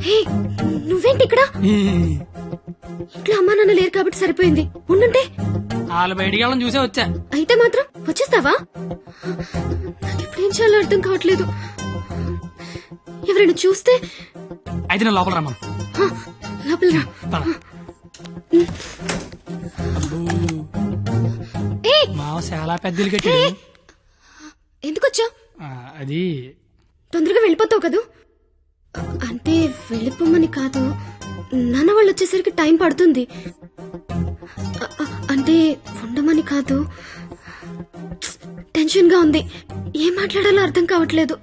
హే, నువ్వేంటి ఇక్కడ? ఇంట్లో అమ్మా నాన్న లేరు కాబట్టి సరిపోయింది. ఉండుంటే వాళ్ళు బయటికి వెళ్ళడం చూసే వచ్చా. అయితే మాత్రం వచ్చేస్తావా? నాకెప్పుడేం చేయాలో అర్థం కావట్లేదు. ఎవరైనా చూస్తే? అయితే నేను లోపల రమ్మను. లోపల రా. పద. మావ చాలా పెద్దలు కట్టాడు. ఎందుకొచ్చా? అది తొందరగా వెళ్ళిపోతావు కదూ? అంటే వెళ్ళిపోమని కాదు, నాన్న వాళ్ళు వచ్చేసరికి టైం పడుతుంది. అంటే ఉండమని కాదు, టెన్షన్ గా ఉంది. ఏం మాట్లాడాలో అర్థం కావట్లేదు.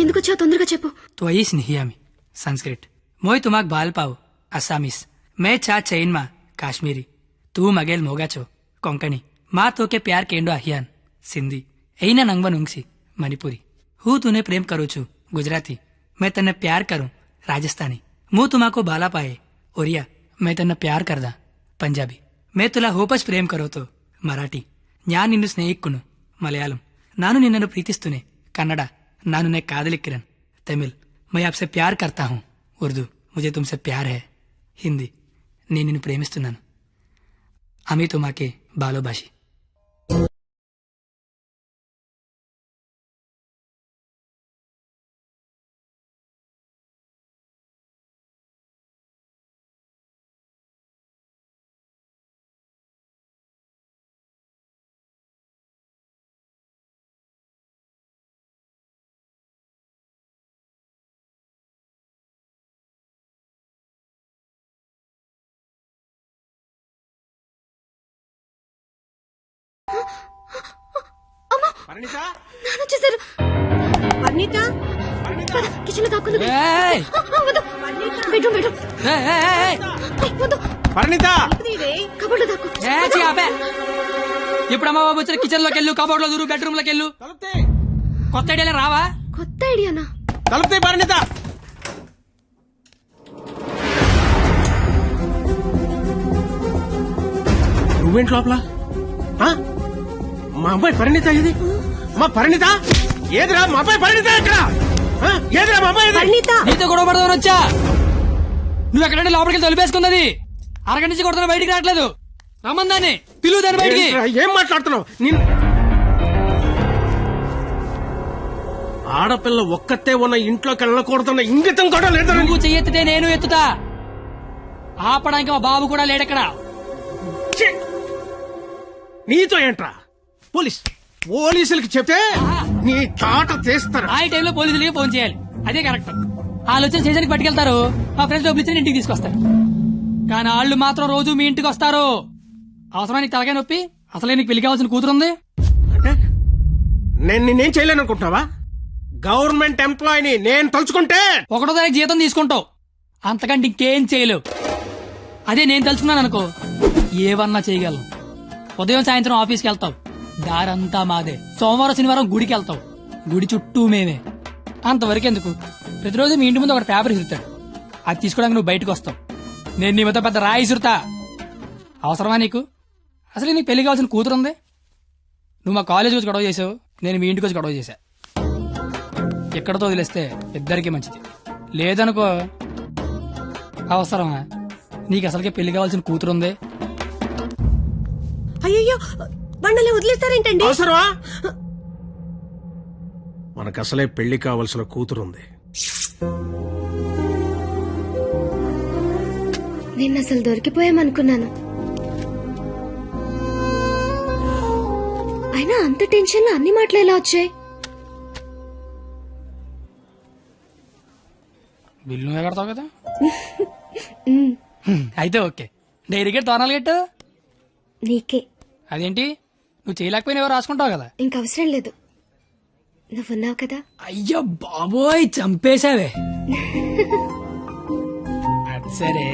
ఎందుకొచ్చా తొందరగా చెప్పు. तो आई स्नेहियामी संस्कृत मोय तुमाक बाल पाव असामीस मैं चा चैन मा काश्मीरी तू मगेल मोगाचो कोंकणी माँ तो के प्यार केंडो अहियान सिंधी एना नंगवा नुंगसी मणिपुरी हूँ तूने प्रेम करू छू गुजराती मैं तन्ने प्यार करूं राजस्थानी मुँह तुमाको बाला पाए ओरिया मैं तन्ने प्यार करदा पंजाबी मैं तुला होपस प्रेम करो तो मराठी न्या निन्नु स्नेहिक्कुनु मलयालम नानु निन्ननु प्रीतिस्तुने कन्नड नानु ने कादलिक्किरन तमिल मैं आपसे प्यार करता हूँ उर्दू मुझे तुमसे प्यार है हिंदी నేను నిన్ను ప్రేమిస్తున్నాను అమీ తుమాకే బాలోబాషి నాన్న వచ్చేసారు. కిచెన్ లో దాక్కుంది. ఏయ్! Bedroom bedroom. వద్దు. కబోర్డ్ లో దాక్కు. ఇప్పుడు అమ్మ బాబు వచ్చిన కిచెన్ లోకి వెళ్ళు, కబోర్డ్ లో దూరు, బెడ్రూమ్ లోకి వెళ్ళు. కొత్త ఐడియాలో రావా? కొత్త ఐడియానా? నువ్వేంటి లోపల? మా అమ్మాయి పరిణిత ఇది? మా పరిణిత ఏదిరా? మా అమ్మాయి పరిణిత ఎక్కడ? ఏదిరా మా అమ్మాయి? నీతో గొడవ పడదామని వచ్చా. నువ్వు ఎక్కడంటే లోపలికి వెళ్ళి తొలిపేసుకున్నది. అరగంట నుంచి కొడుతున్నా, బయటికి రావట్లేదు. రమ్మందాన్ని పిలువు, దాన్ని బయటికి. ఏం మాట్లాడుతున్నావు? ఆడపిల్ల ఒక్కతే ఉన్న ఇంట్లోకి వెళ్ళకూడదన్న ఇంగితం కూడా లేదు. నువ్వు చెయ్యెత్తితే నేను ఎత్తుతా. ఆపడానికి మా బాబు కూడా లేడెక్కడ. నీతో ఏంట్రా? పోలీసులకి చెప్తే నీ తాట తీస్తారు. ఆ టైంలో పోలీసులకి ఫోన్ చేయాలి, అదే కరెక్ట్. వాళ్ళు వచ్చి స్టేషన్కి పట్టుకెళ్తారు, మా ఫ్రెండ్స్ డబ్బులు ఇచ్చి ఇంటికి తీసుకొస్తారు. కానీ వాళ్ళు మాత్రం రోజు మీ ఇంటికి వస్తారు. అవసరమా నీకు తలకాయ నొప్పి? అసలే నీకు పెళ్లి కావాల్సిన కూతురుంది. అంటే నేను నిన్నేం చేయలేను అనుకుంటున్నావా? గవర్నమెంట్ ఎంప్లాయీని నేను తలుచుకుంటే 1వ తారీఖు జీతం తీసుకుంటావు, అంతకంటే ఇంకేం చేయలేవు. అదే నేను తలుచుకున్నాను అనుకో, ఏవన్నా చేయగలను. ఉదయం సాయంత్రం ఆఫీస్కి వెళ్తావు, దారంతా మాదే. సోమవారం శనివారం గుడికి వెళ్తావు, గుడి చుట్టూ మేమే. అంతవరకు ఎందుకు, ప్రతిరోజు మీ ఇంటి ముందు ఒక పేపర్ ఇసురుతాడు, అది తీసుకోవడానికి నువ్వు బయటకు వస్తావు. నేను నీ మీద పెద్ద రాయి ఇసురుతా. అవసరమా నీకు? అసలు నీకు పెళ్లి కావాల్సిన కూతురుంది. నువ్వు మా కాలేజ్ వచ్చి గొడవ చేసావు, నేను మీ ఇంటికి వచ్చి గొడవ చేశా. ఎక్కడతో వదిలేస్తే ఇద్దరికి మంచిది. లేదనుకో, అవసరమా? నీకు అసలుకే పెళ్లి కావాల్సిన కూతురుంది. అయ్యో, బండలే వదిలేస్తారేంటండి? అవసరమా? మనకు అసలే పెళ్లి కావలసిన కూతురుంది. నేను అసలు దొరికిపోయామనుకున్నాను. అయినా అంత టెన్షన్ లో అన్ని మాటలు ఎలా వచ్చాయి? బిల్లు నువ్వే కడతావు కదా. అయితే ఓకే. డైరీ గెట్ తోనాలు గెట్టు నీకే. అదేంటి, నువ్వు చేయలేకపోయినా ఎవరు రాసుకుంటావు కదా. ఇంకవసరం లేదు, నువ్వున్నావు కదా. అయ్యో బాబోయ్, చంపేశావే. అది సరే,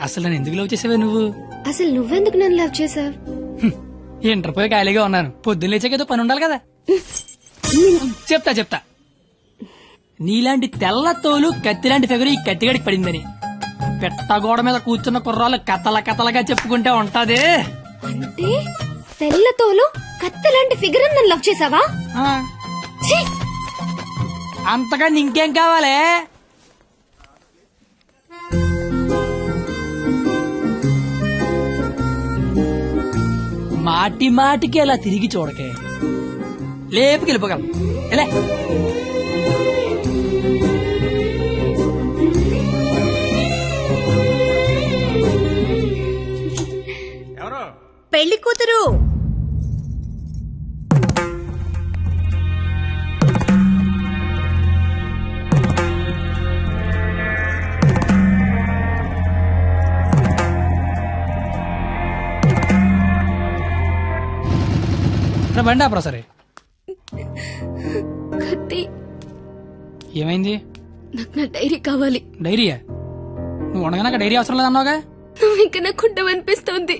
అసలు నన్ను ఎందుకు లవ్ చేసావే నువ్వు? అసలు నువ్వెందుకు నన్ను లవ్ చేసావు? ఇంటర్ పోయి ఖాళీగా ఉన్నాను, పొద్దున్న లేచాకేదో పని ఉండాలి కదా. చెప్తా. నీలాంటి తెల్ల తోలు కత్తిలాంటి ఫిగర్ ఈ కత్తిగడికి పడిందని పెట్టగోడ మీద కూర్చున్న కుర్రాలు కథలగా చెప్పుకుంటే ఉంటది. అంటే తెల్లతోలు కత్తిలాంటి ఫిగర్ నన్ను లవ్ చేసావా? అంతగా ఇంకేం కావాలే? మాటి మాటికి అలా తిరిగి చూడకే, లేపుకి వెళ్ళిపోగలం. ఎలా ఎవరు? పెళ్లి కూతురు. బండి ఆపరా సరే. కత్తి, ఏమైంది? నాకు నా డైరీ కావాలి. డైరీయా? నువ్వు ఉండగా డైరీ అవసరం లేదన్నావుగా. నువ్వు ఇంకా నాకు ఉండవనిపిస్తోంది.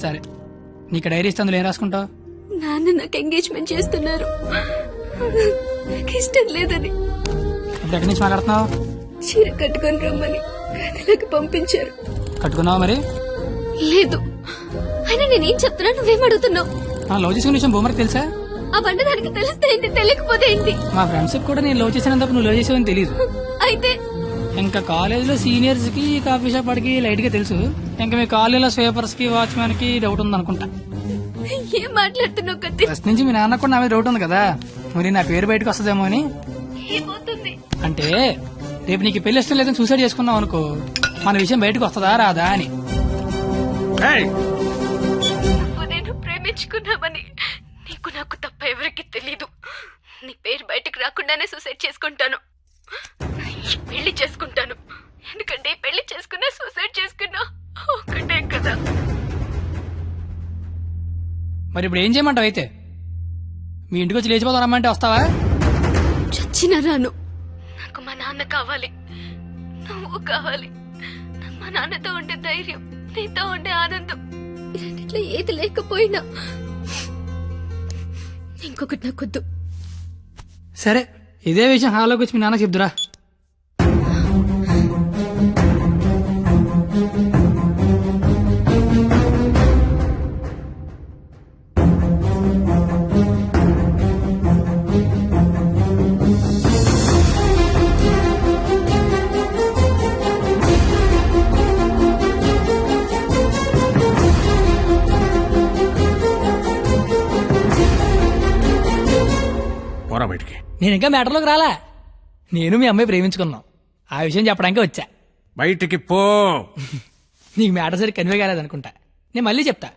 సరే, నీకు డైరీ ఇస్తే అందులో ఏం రాసుకుంటావు? నాన్న నాకు ఎంగేజ్మెంట్ చేస్తున్నారు, నాకు ఇష్టం లేదని. ఇప్పుడు ఎక్కడి నుంచి మాట్లాడుతున్నావు? చీర కట్టుకొని రమ్మని గదిలోకి పంపించారు. కట్టుకున్నావా మరి? లేదు. అయినా నేనేం చెప్తున్నా, నువ్వేం అడుగుతున్నావు? లవ్ చేసుకున్న విషయం బొమ్మకి తెలుసా? ఆ బండ దానికి తెలిస్తే ఏంటి, తెలియకపోతే ఏంటి? మా ఫ్రెండ్స్ కూడా నేను లవ్ చేసినందుకు నువ్వు లవ్ చేసావని తెలియదు. అయితే ఇంకా కాలేజీలో సీనియర్స్ కి కాఫీ షాప్ వాడికి లైట్ గా తెలుసు. ఇంకా మీ కాలేజీలో స్వీపర్స్ కి వాచ్మెన్ కి డౌట్ ఉంది అనుకుంటా. ఏం మాట్లాడుతున్నావు కత్తి? ఫస్ట్ నుంచి మీ నాన్న కూడా నా మీద డౌట్ ఉంది కదా, మరి నా పేరు బయటకు వస్తుందేమో అని. ఏమవుతుంది? అంటే రేపు నీకు పెళ్లి ఇష్టం లేదని సూసైడ్ చేసుకున్నావు అనుకో, మన విషయం బయటకు వస్తుందా రాదా అని. ఏయ్, నువ్వు నేను ప్రేమించుకున్నామని నీకు నాకు తప్ప ఎవరికి తెలీదు. నీ పేరు బయటకు రాకుండానే సూసైడ్ చేసుకుంటాను. ఈ పెళ్లి చేసుకుంటాను, ఎందుకంటే ఈ పెళ్లి చేసుకున్నా సూసైడ్ చేసుకున్నా ఒకటే కదా. మరి ఇప్పుడు ఏం చేయమంటావు? అయితే మీ ఇంటికి వచ్చి లేచిపోతావు రమ్మంటే వస్తావా? చచ్చిన రాను. నాకు మా నాన్న కావాలి, నువ్వు కావాలి. నాకు మా నాన్నతో ఉండే ధైర్యం, నీతో ఉండే ఆనందం, ఇట్లా ఏది లేకపోయినా ఇంకొకటి నాకొద్దు. సరే, ఇదే విషయం హాల్లోకి వచ్చి మీ నాన్న చెప్దురా. పోరా బయటికి. నేను ఇంకా మ్యాటర్లోకి రాలా. నేను మీ అమ్మాయి ప్రేమించుకున్నాం, ఆ విషయం చెప్పడానికి వచ్చా. బయటికి పో. నీకు మ్యాటర్ సరి కన్వే కాలేదనుకుంటా. నేను మళ్ళీ చెప్తా,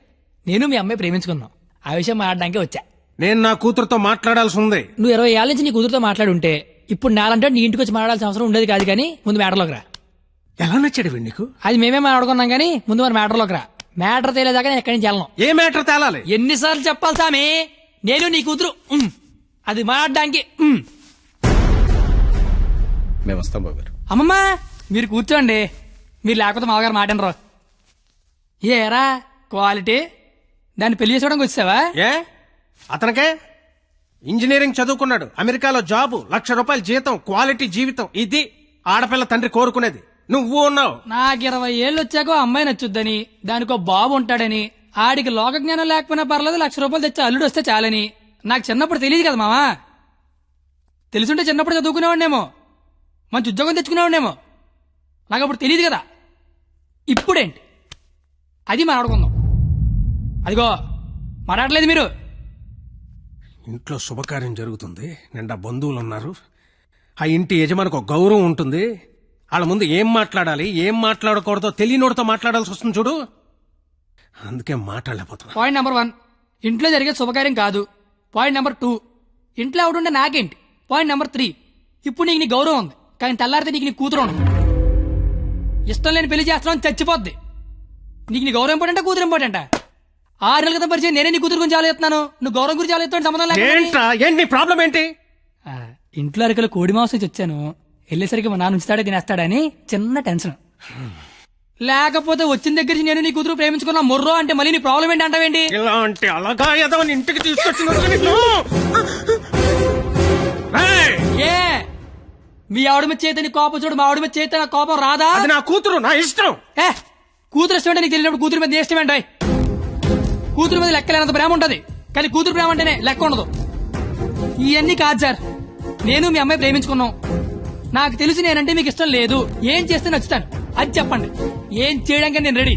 నేను మీ అమ్మాయి ప్రేమించుకున్నాం, ఆ విషయం మాట్లాడడానికి వచ్చా. నేను నా కూతురుతో మాట్లాడాల్సి ఉంది. నువ్వు 20 ఏళ్ళ నుంచి నీ కుదురుతో మాట్లాడుంటే ఇప్పుడు నాలంటే నీ ఇంటికి వచ్చి మాట్లాడాల్సిన అవసరం ఉండేది కాదు. కానీ ముందు మ్యాటర్లోకి రా. ఎలా నచ్చాడు వీడు నీకు? అది మేమే మాట్లాడుకున్నాం, కానీ ముందు మన మ్యాటర్లోకి రా. మ్యాటర్ తేలేదాకా నేను ఎక్కడి నుంచి వెళ్ళను. ఏ మ్యాటర్ తేలాలి? ఎన్నిసార్లు చెప్పాలి సామి, నేను నీ కూతురు అది మాట్లాడడానికి. మేము వస్తాం బాబు గారు. అమ్మమ్మ మీరు కూర్చోండి, మీరు లేకపోతే మామగారు మాటనరు. ఏరా క్వాలిటీ, దాన్ని పెళ్లి చేసుకోవడానికి వచ్చావా? ఏ అతనికే ఇంజనీరింగ్ చదువుకున్నాడు, అమెరికాలో జాబు, ₹1,00,000 జీతం, క్వాలిటీ జీవితం. ఇది ఆడపిల్ల తండ్రి కోరుకునేది. నువ్వు ఉన్నావు. నాకు 20 ఏళ్ళు వచ్చాక అమ్మాయి నచ్చుద్దని, దానికో బాబు ఉంటాడని, ఆడికి లోక జ్ఞానం లేకపోయినా పర్లేదు ₹1,00,000 తెచ్చి అల్లుడు వస్తే చాలని. నాకు చిన్నప్పుడు తెలియదు కదా మావా. తెలుసుంటే చిన్నప్పుడు చదువుకునేవాడినేమో, మంచి ఉద్యోగం తెచ్చుకునేవాడినేమో. నాకు అప్పుడు తెలియదు కదా. ఇప్పుడేంటి అది మాట్లాడుకుందాం. అదిగో మాట్లాడలేదు మీరు. ఇంట్లో శుభకార్యం జరుగుతుంది, నిండా బంధువులు ఉన్నారు. ఆ ఇంటి యజమానికి ఒక గౌరవం ఉంటుంది. వాళ్ళ ముందు ఏం మాట్లాడాలి ఏం మాట్లాడకూడదో తెలియనోడితో మాట్లాడాల్సి వస్తుంది చూడు. అందుకే మాట్లాడలేకపోతున్నా. పాయింట్ నెంబర్ 1, ఇంట్లో జరిగే శుభకార్యం కాదు. పాయింట్ నెంబర్ 2, ఇంట్లో ఎవడుంటే నాకేంటి. పాయింట్ నెంబర్ 3, ఇప్పుడు నీకు నీ గౌరవం ఉంది, కానీ తెల్లారితే నీకు నీ కూతురు ఉండదు. ఇష్టం లేని పెళ్లి చేస్తున్నావు చచ్చిపోద్ది. నీకు నీ గౌరవం ఇంపార్టెంటా కూతురు ఇంపార్టెంటా? 6 నెలల క్రితం పరిచయం నేనే నీ కూతురు గురించి ఆలోచిస్తున్నాను, నువ్వు గౌరవం గురించి ఆలోచిస్తాను. సంబంధం లేదు. ఏంటి నీ ప్రాబ్లం ఏంటి? ఇంట్లో అరకలు కోడి మాంసం వచ్చాను, వెళ్ళేసరికి మా నాన్న ఉంచుతాడే తినేస్తాడని చిన్న టెన్షన్. లేకపోతే వచ్చిన దగ్గర నుంచి నేను నీ కూతురు ప్రేమించుకున్నా మొర్రో అంటే మళ్ళీ నీ ప్రాబ్లం ఏంటి అంటావేంటి? ఇలాంటి అలాగా ఏదో ఇంటికి తీసుకొచ్చిన ఏ మీ ఆవిడ మీద చేత నీ కోపం చూడు, మా ఆవిడ మీద చేత నా కోపం రాదా? అది నా కూతురు, నా ఇష్టం. ఏ కూతురు ఇష్టం అంటే నీకు తెలియనప్పుడు కూతురు మీద ఇష్టం ఏంటి? కూతురు మీద లెక్కలేనంత ప్రేమ ఉంటది, కానీ కూతురు ప్రేమ అంటేనే లెక్క ఉండదు. ఇవన్నీ కాదు సార్, నేను మీ అమ్మాయి ప్రేమించుకున్నాం. నాకు తెలిసి నేనంటే మీకు ఇష్టం లేదు, ఏం చేస్తే నచ్చుతాను అది చెప్పండి. ఏం చేయడానికి నేను రెడీ.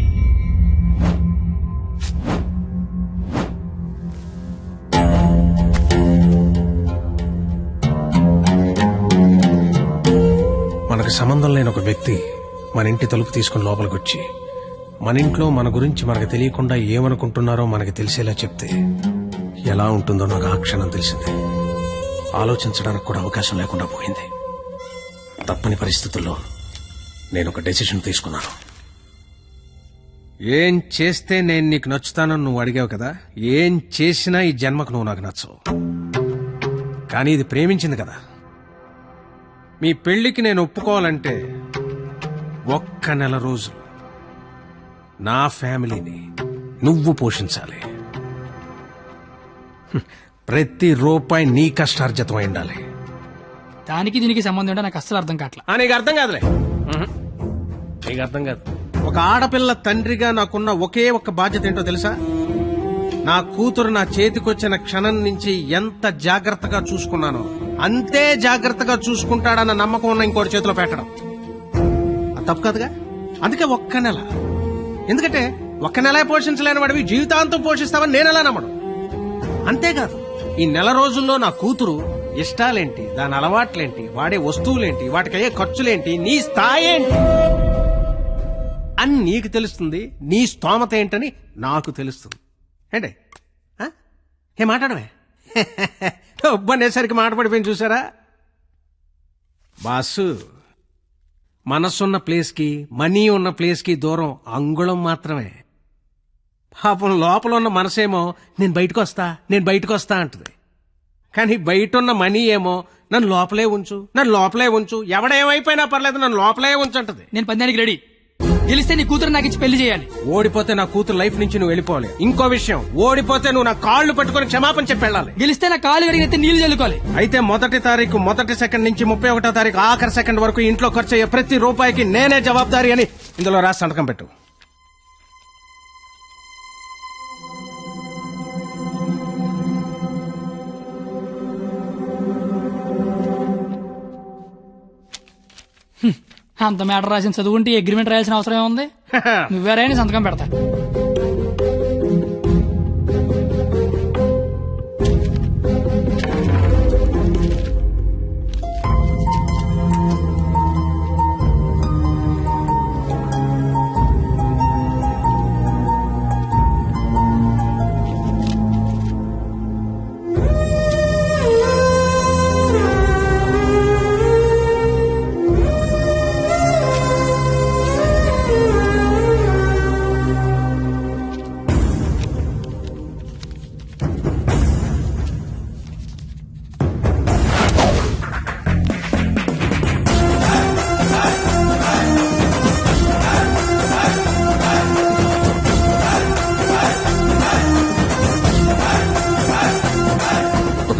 మనకి సంబంధం లేని ఒక వ్యక్తి మన ఇంటి తలుపు తీసుకుని లోపలికి వచ్చి మన ఇంట్లో మన గురించి మనకు తెలియకుండా ఏమనుకుంటున్నారో మనకి తెలిసేలా చెప్తే ఎలా ఉంటుందో నాకు ఆ క్షణం తెలిసింది. ఆలోచించడానికి కూడా అవకాశం లేకుండా పోయింది. తప్పని పరిస్థితుల్లో నేను ఒక డెసిషన్ తీసుకున్నాను. ఏం చేస్తే నేను నీకు నచ్చుతానని నువ్వు అడిగావు కదా, ఏం చేసినా ఈ జన్మకు నువ్వు నాకు నచ్చవు. కానీ ఇది ప్రేమించింది కదా. మీ పెళ్లికి నేను ఒప్పుకోవాలంటే ఒక్క నెల రోజులు నా ఫ్యామిలీని నువ్వు పోషించాలి. ప్రతి రూపాయి నీ కష్టార్జితం అయి ఉండాలి. దానికి దీనికి సంబంధం ఏంటో నాకు అస్సలు అర్థం కావట్లా. నీకు అర్థం కాదులే. నీకు అర్థం కాదు. ఒక ఆడపిల్ల తండ్రిగా నాకున్న ఒకే ఒక్క బాధ్యత ఏంటో తెలుసా? నా కూతురు నా చేతికొచ్చిన క్షణం నుంచి ఎంత జాగ్రత్తగా చూసుకున్నానో అంతే జాగ్రత్తగా చూసుకుంటాడన్న నమ్మకం ఉన్న ఇంకోటి చేతిలో పెట్టడం. అది తప్పు కాదుగా. అందుకే ఒక్క నెల. ఎందుకంటే ఒక్క నెల పోషించలేని వాడివి జీవితాంతం పోషిస్తావని నేను ఎలా నమ్మడం. అంతేకాదు, ఈ నెల రోజుల్లో నా కూతురు ఇష్టాలేంటి, దాని అలవాట్లేంటి, వాడే వస్తువులేంటి, వాటికయ్యే ఖర్చులేంటి, నీ స్థాయి ఏంటి అని నీకు తెలుస్తుంది. నీ స్తోమత ఏంటని నాకు తెలుస్తుంది. ఏంటి ఏ మాట్లాడమే ఒబ్బనేసరికి మాట పడిపోయింది చూసారా? బాసు, మనసున్న ప్లేస్కి మనీ ఉన్న ప్లేస్కి దూరం అంగుళం మాత్రమే. పాపం లోపల ఉన్న మనసేమో నేను బయటకు వస్తా అంటుంది. కానీ బయట ఉన్న మనీ ఏమో నన్ను లోపలే ఉంచు, ఎవడేమైపోయినా పర్లేదు నన్ను లోపలే ఉంచంటది. నేను పందానికి రెడీ. గెలిస్తే నీ కూతురు నాకు ఇచ్చి పెళ్లి చేయాలి. ఓడిపోతే నా కూతురు లైఫ్ నుంచి నువ్వు వెళ్ళిపోవాలి. ఇంకో విషయం, ఓడిపోతే నువ్వు నా కాళ్ళు పట్టుకుని క్షమాపణ చెప్పి వెళ్ళాలి. గెలిస్తే నా కాళ్ళు కడిగితే నీళ్లు చల్లుకోవాలి. అయితే 1 తారీఖు 1 సెకండ్ నుంచి 31 తారీఖు ఆఖరి సెకండ్ వరకు ఇంట్లో ఖర్చు అయ్యే ప్రతి రూపాయికి నేనే జవాబుదారి అని ఇందులో రాసి సంతకం పెట్టు. అంత మ్యాటర్ రాసిన చదువుకుంటే అగ్రిమెంట్ రాయాల్సిన అవసరం ఏముంది? నువ్వేరైనా సంతకం పెడతా.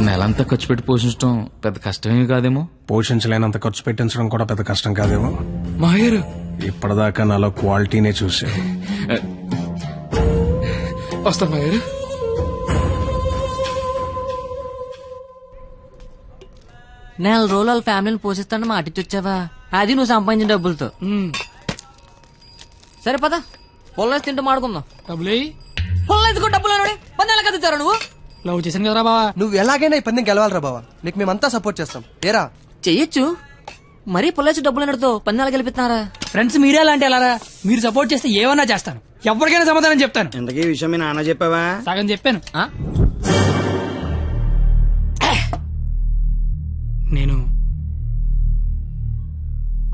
నెలంతా ఖర్చు పెట్టి పోషించడం పెద్ద కష్టమేమి కాదేమో. పోషించలేనంత ఖర్చు పెట్టించడం కూడా పెద్ద కష్టం కాదేమో. మాయరు ఇప్పటిదాకా నాలో క్వాలిటీనే చూసావు. వస్తాను మాయరు. నెల రోజులు వాళ్ళ ఫ్యామిలీని పోషిస్తాను మాటిచ్చొచ్చావా? అది నువ్వు సంపాదించిన డబ్బులతో. సరే పద, పొల్లేసి తింటూ మాడుకుందాం. డబ్బులు పొల్లేసుకో డబ్బులు అనోడి 10 నెలలు కదా నువ్వు. లవ్ చేశాను కదరా బావా. నువ్వు ఎలాగైనా ఈ పందెం గెలవాలరా బావా. నీకు మేమంతా సపోర్ట్ చేస్తాం. ఏరా చెయ్యొచ్చు, మరీ పొల్లేసి డబ్బులు అనడితో 10 నెలలు గెలిపిస్తున్నారా? ఫ్రెండ్స్ మీరే అలాంటి అలారా. మీరు సపోర్ట్ చేస్తే ఏమన్నా చేస్తాను, ఎవరికైనా సమాధానం చెప్తాను. ఇంతకీ ఈ విషయం మీ నాన్న చెప్పావా? సగం చెప్పాను. నేను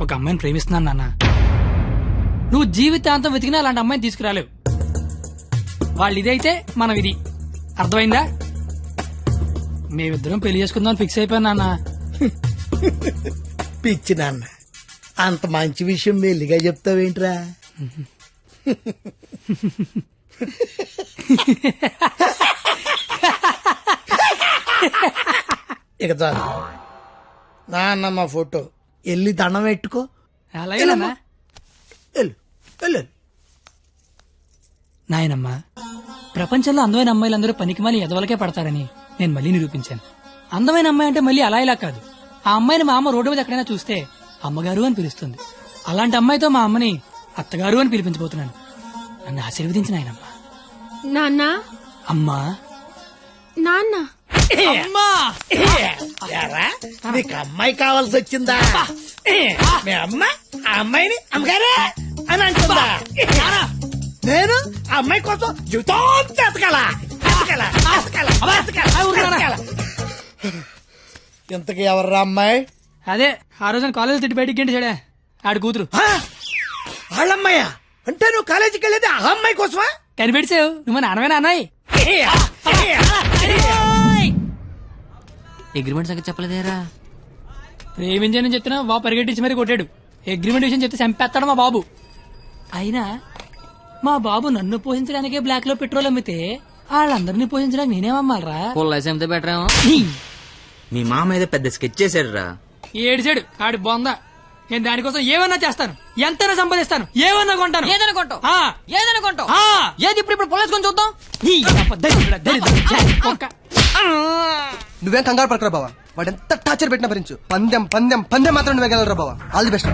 ఒక అమ్మాయిని ప్రేమిస్తున్నాను నాన్న. నువ్వు జీవితాంతం వెతికినా అలాంటి అమ్మాయిని తీసుకురాలేవు. వాళ్ళు ఇదైతే మనం ఇది. అర్థమైందా? మేమిద్దరం పెళ్లి చేసుకుందాం ఫిక్స్ అయిపోయాను నాన్న. పిచ్చి నాన్న, అంత మంచి విషయం మెల్లిగా చెప్తావేంట్రా? ఇక చాలు నాన్న, మా ఫోటో వెళ్ళి దండం పెట్టుకో. అలాగే నాన్న. వెళ్ళు. నాయనమ్మా, ప్రపంచంలో అందమైన అమ్మాయిలందరూ పనికిమాలి ఎదవలకే పడతారని నేను మళ్ళీ నిరూపించాను. అందమైన అమ్మాయి అంటే మళ్ళీ అలా ఇలా కాదు. ఆ అమ్మాయిని మా అమ్మ రోడ్డు మీద ఎక్కడైనా చూస్తే అమ్మగారు అని పిలుస్తుంది. అలాంటి అమ్మాయితో మా అమ్మని అత్తగారు అని పిలిపించబోతున్నాను. నన్ను ఆశీర్వదించిన నాయనమ్మా. నాన్న, అమ్మా, నాన్న. అమ్మా, నీకు అమ్మాయి కావాల్సి వచ్చిందా? మీ అమ్మ ఆ అమ్మాయిని అమ్మగారే అని అంటుందా? నేను ఆ అమ్మాయి కోసం జీవితం ఎతకాల. ఇంతకీ ఎవర్రా అమ్మాయి? అదే ఆ రోజున కాలేజ్ తిట్టి బయటికి గంట చెడే ఆడి కూతురు. వాళ్ళమ్మాయా? అంటే నువ్వు కాలేజీకి వెళ్ళేది ఆ అమ్మాయి కోసమా? కనిపెడిసావు నువ్వు నాన్నవేనా అన్నాయి. అగ్రిమెంట్ సంగతి చెప్పలేదేరా? ప్రేమించని చెప్తున్నా బాబు పరిగెట్టించి మరీ కొట్టాడు. అగ్రిమెంట్ విషయం చెప్తే చంపేస్తాడు మా బాబు. అయినా మా బాబు నన్ను పోషించడానికే బ్లాక్ లో పెట్రోల్ అమ్మితే వాళ్ళందరినీ పోషించడానికి నేనేమమ్మాలరా? పుల్లైస్ అమ్మితే బెటర్ ఏమో. మీ మామ ఏదో పెద్ద స్కెచ్ చేశాడు రా. ఏడిసాడు ఆడి బొంద. నేను దానికోసం ఏమన్నా చేస్తాను, ఎంతైనా సంపాదిస్తాను, ఏమన్నా కొంటాను. ఏదనుకుంటావు? ఆ. ఏదనుకుంటావు? ఆ. ఏది ఇప్పుడు పుల్లైసుకొని చూద్దాం. ఈ అప్ప దరిద్రుడా, దరిద్రుడా, ఛే, కుక్క. నువ్వేం కంగారు పడకరా బావా, వాడు ఎంత టార్చర్ పెట్టినా భరించు. పందెం పందెం పందెం మాత్రం నువ్వే గెలరా బావా. All the best.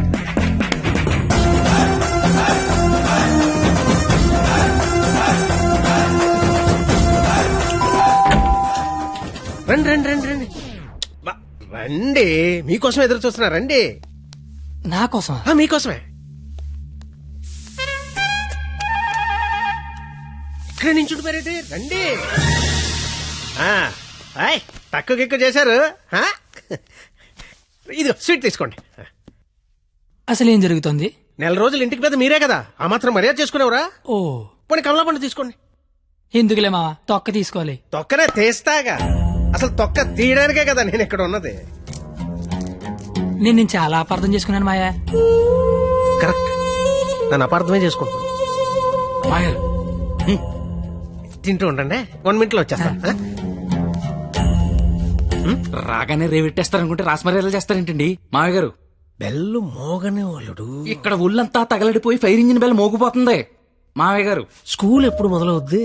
రండి రండి రండి రండి రండి, మీకోసం ఎదురు చూస్తున్నా. రండి. నా కోసం మీకోసమే. ఇక్కడ నించుంటు మరేంటి? రండి. తక్కువ ఎక్కువ చేశారు. ఇది స్వీట్ తీసుకోండి. అసలు ఏం జరుగుతుంది? నెల రోజులు ఇంటికి పెద్ద మీరే కదా, ఆ మాత్రం మర్యాద చేసుకునేవరా? ఓ పోనీ కమలా పండు తీసుకోండి. ఎందుకులే మావా, తొక్క తీసుకోవాలి. తొక్కనే తీస్తాగా, అసలు తొక్క తీయడానికే కదా నేను ఇక్కడ ఉన్నది. నేను చాలా అపార్థం చేసుకున్నాను మాయా. కరెక్ట్, నన్ను అపార్థమే చేసుకుంటున్నాను. తింటూ ఉండండి, 1 minute లో వచ్చేస్తా. రాగానే రేవెట్టేస్తారనుకుంటే రాస్మర్యాలు చేస్తారేంటండి మావయ్య గారు? బెల్లు మోగనే వాళ్ళుడు. ఇక్కడ ఒళ్ళంతా తగలడిపోయి ఫైర్ ఇంజిన్ బెల్ మోగిపోతుంది. మావయ్య గారు, స్కూల్ ఎప్పుడు మొదలవుద్ది?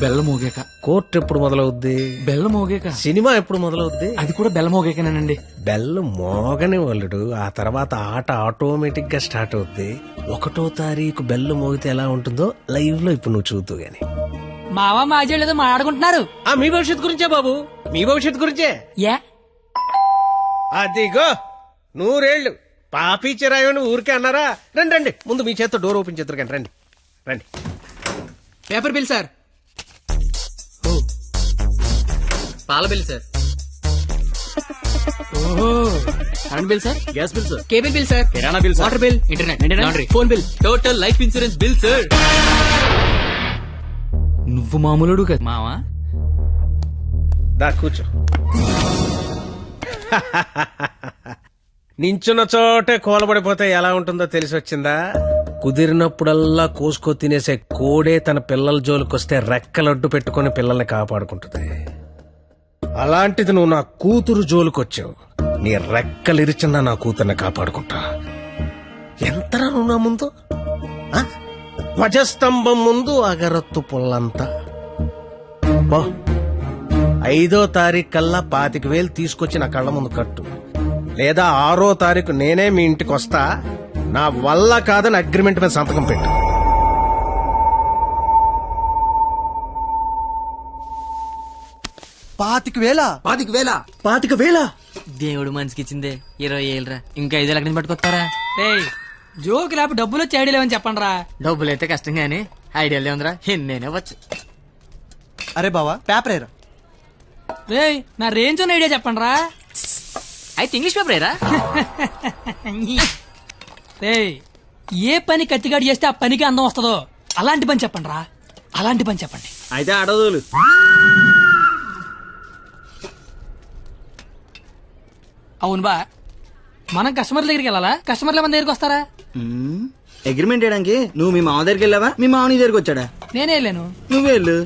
బెల్ల మోగాక. కోర్టు ఎప్పుడు మొదలవుద్ది? బెల్ల మోగాక. సినిమా ఎప్పుడు మొదలవుద్ది? అది కూడా బెల్ల మోగాకనేనండి. బెల్లు మోగని వాళ్ళుడు, ఆ తర్వాత ఆట ఆటోమేటిక్ గా స్టార్ట్ అవుద్ది. 1వ తారీఖు బెల్లు మోగితే ఎలా ఉంటుందో లైవ్ లో ఇప్పుడు నువ్వు చూద్దు గాని. మావా మాజీ ఏదో మాట్లాడుకుంటున్నారు. మీ భవిష్యత్తు గురించే బాబు, మీ భవిష్యత్తు గురించే. యా అదిగో 100 ఏళ్ళు పాపి చిరాయని ఊరికే అన్నారా? రండి రండి, ముందు మీ చేత్తో డోర్ ఓపెన్ చేద్దరు కానీ. రండి రండి. Paper bill sir. పాల bill sir. Current bill sir. Gas bill sir. Cable bill sir. కిరాణా bill sir. Water bill. Internet. Laundry. Phone bill. Total life insurance bill sir. నువ్వు మామూలుడు కదా మావా. దా కూర్చో. నించున్న చోటే కూలబడిపోతే ఎలా ఉంటుందో తెలిసి వచ్చిందా? కుదిరినప్పుడల్లా కోసుకో తినేసే కోడే తన పిల్లల జోలికొస్తే రెక్కలడ్డు పెట్టుకుని పిల్లల్ని కాపాడుకుంటుంది. అలాంటిది నువ్వు నా కూతురు జోలికొచ్చావు, నీ రెక్కలిరిచినా నా కూతుర్ని కాపాడుకుంటా. ఎంతరా నువ్వు నా ముందు? ధ్వజస్తంభం ముందు అగరత్తు పుల్లంతా. 5వ తారీఖు కల్లా 25,000 తీసుకొచ్చి నా కళ్ళ ముందు కట్టు, లేదా 6వ తారీఖు నేనే మీ ఇంటికి వస్తా. నా వల్ల కాదని అగ్రిమెంట్ మీద సంతకం పెట్టు. పాతిక వేల దేవుడు మనిషికి ఇచ్చిందే 20 ఏళ్ళరా, ఇంకా 5 లక్షలు పట్టుకొస్తారా? ఏయ్ జోకి లేపు డబ్బులు వచ్చి ఐడియా లేవని చెప్పండి రా. డబ్బులు అయితే కష్టం గానీ ఐడియా ఉందిరా, నేనే వచ్చు. అరే బావా పేపర్ ఏరా. రేయ్ నా రేంజ్ ఉన్న ఐడియా చెప్పండి రా. అయితే ఇంగ్లీష్ పేపర్ ఏరా. రేయ్ ఏ పని కత్తిగాడు చేస్తే ఆ పనికి అందం వస్తుందో అలాంటి పని చెప్పండి రా, అలాంటి పని చెప్పండి. అయితే అడదులు. అవును బా, మనం కస్టమర్ల దగ్గరికి వెళ్ళాలా, కస్టమర్ల మన దగ్గరికి వస్తారా? అగ్రిమెంట్ చేయడానికి నువ్వు మీ మామ దగ్గరికి వెళ్ళావా, మీ మామ నీ దగ్గరికి వచ్చాడా? నేనే వెళ్ళాను. నువ్వే వెళ్ళు.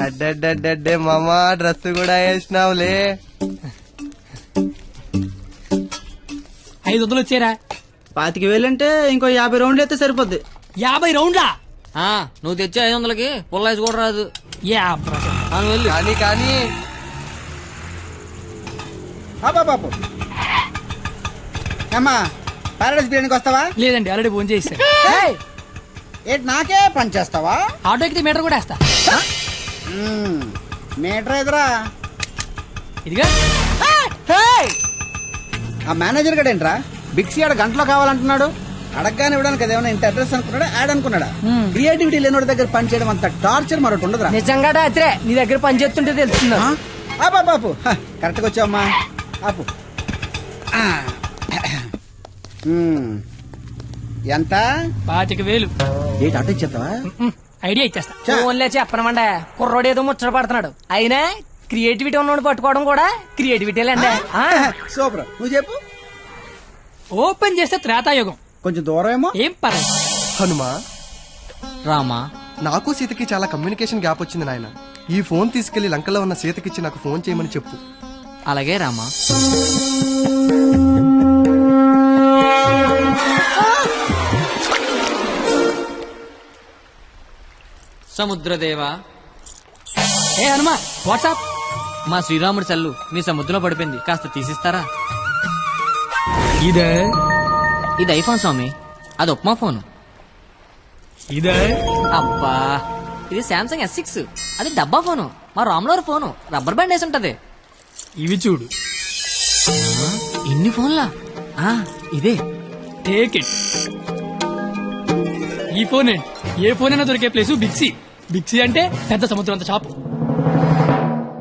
అడ్డే మామా డ్రెస్ కూడా వేసినావులే. 500 వచ్చారా? 25,000 అంటే ఇంకో 50 రౌండ్లు అయితే సరిపోద్ది. 50 రౌండ్లా? నువ్వు తెచ్చే 500కి పుల్లైస్ కూడా రాదు. కానీ కానీ బాబు అమ్మా పారాడైస్ బిర్యానీకి వస్తావా? లేదండి, ఆల్రెడీ ఫోన్ చేశారు. ఏంటి నాకే పని చేస్తావా? ఆటో ఎక్కితే మీటర్ కూడా వేస్తా. మీటర్ ఎదురా. ఇదిగా ఆ మేనేజర్ గడేంట్రా బిక్సీ ఆడ గంటలో కావాలంటున్నాడు. అడగగానే ఇవ్వడానికి అదేమన్నా ఇంత అడ్రస్ అనుకున్నాడా, యాడ్ అనుకున్నాడా? క్రియేటివిటీ లేనివాడి దగ్గర పని చేయడం అంత టార్చర్ మరొకటి ఉండదురా. నిజంగా రాత్రే నీ దగ్గర పని చేస్తుంటే తెలుస్తుందా? బాపు కరెక్ట్ గా వచ్చావమ్మా. ఆపు. ఎంత? 25,000. ఏంటి అటు ఇచ్చేస్తావా? ఐడియా ఇచ్చేస్తా. ఓన్లే చెప్పనమండే, కుర్రోడు ఏదో ముచ్చట పడుతున్నాడు. అయినా క్రియేటివిటీ ఉన్నోడు పట్టుకోవడం కూడా క్రియేటివిటీలండి. సూపర్, నువ్వు చెప్పు. ఓపెన్ చేస్తే త్రేతాయుగం. కొంచెం దూరం ఏమో. ఏం పర్లేదు. హనుమా, రామా, నాకు సీతకి చాలా కమ్యూనికేషన్ గ్యాప్ వచ్చింది నాయన. ఈ ఫోన్ తీసుకెళ్లి లంకలో ఉన్న సీతకిచ్చి నాకు ఫోన్ చేయమని చెప్పు. అలాగే రామా. సముద్రదేవా. ఏ హనుమా, వాట్సాప్. మా శ్రీరాముడి చల్లు మీ సముద్రంలో పడిపోయింది, కాస్త తీసిస్తారా? ఇదే ఇది ఐఫోన్ స్వామి, అది ఉప్మా ఫోన్. ఇదే అబ్బా, ఇది శాంసంగ్ S6, అది డబ్బా ఫోను. మా రామ్లోర్ ఫోను రబ్బర్ బ్యాండ్ వేసి ఉంటది. ఇవి చూడు. ఇన్ని ఫోన్లా? ఇదే. Take it. ఈ ఫోన్ ఏ ఫోన్ అయినా దొరికే ప్లేసు బిక్సీ. బిక్సీ అంటే పెద్ద సముద్రం అంత షాప్.